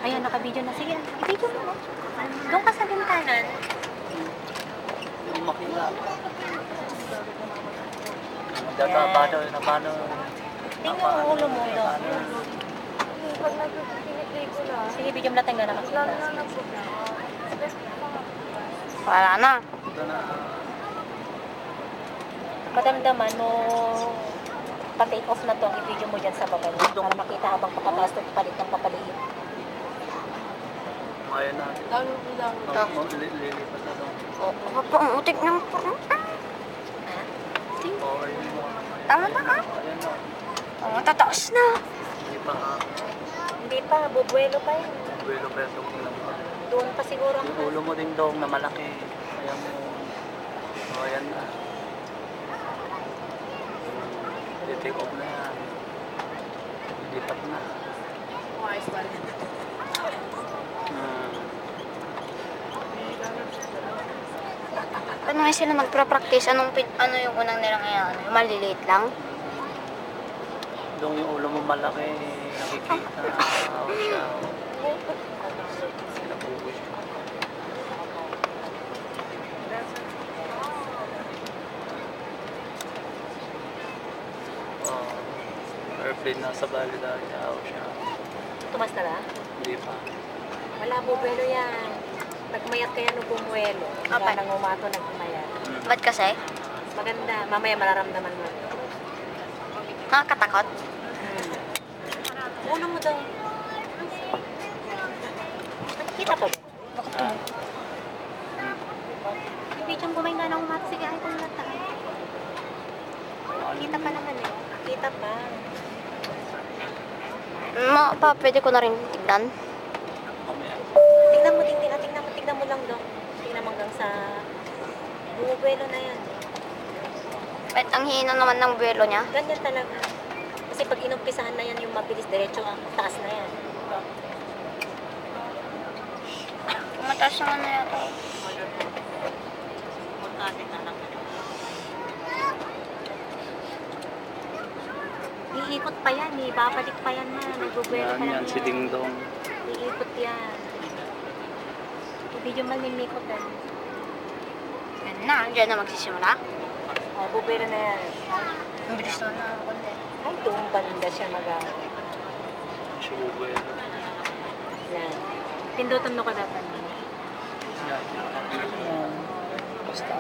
Ayan, naka-video na. Sige, i-video mo. Doon ka sa bintanan. Yung makina. Magkakabado na paano. Tingnan mo ulo mo doon. Pag nagpipinipay ko na. Sige, video mo natin na makita. Lalo na po. Wala na. Ito na. Madamdaman mo pa-take off na to, ang i-video mo dyan sa baba niya para makita habang papataas at papalit ng papaliit. Ayan na. Lalo po lang. Lilipat na doon. Opo, ang utik ng... Ha? Oo, ayun mo. Tama na ka. Ayan na. Oh, tataas na. Hindi pa nga. Hindi pa, bubuelo pa yun. Buwelo pa ito. Doon pa siguro ang Yung ulo mo din doon na malaki. Ayan mo. O, ayan na. Take off na yan. Lipat na. Wise ba? Paano nga sila magpra-practice? Ano yung unang nilang ano? Yung maliliit lang? Doon yung ulo mo malaki. Nakikita. O siya. Sinabuhay. Airplane nasa bali dahil siya. tumas na ba? Hindi pa. Wala, bubuelo yan. Nagmayat kaya nung bumuelo. Apa? Nang umato, nagmayat. Ba't kasi? Maganda, mamaya mararamdaman mo. Nakakatakot? Ulo mo daw. Nakikita pa ba? Yung video kumain nga ng umato. Sige, ay kung nata. Kita pa naman eh. Kita pa. Pwede ko na rin tignan. Mamaya. Tingnan mo, tingnan mo lang daw. Tingnan mo hanggang sa bumubuelo na yan. Wait, ang hina naman ng buwelo niya. Ganyan talaga. Kasi pag inumpisahan na yan yung mabilis, diretso ang taas na yan. Mataas naman na yan. Iikot pa yan eh. Babalik pa yan na. Nagbubuelo pa lang Yan, si yan. Ding Dong. Iikot yan. Video man nimikot yan. Yan na, dyan na magsisimula. O, bubuelo na yan. Ang bilis naman na ako konti. Ay, doon banda siya mag-awit. Subuhay. Yan. Pindutan mo ka dapat. Yan. Basta.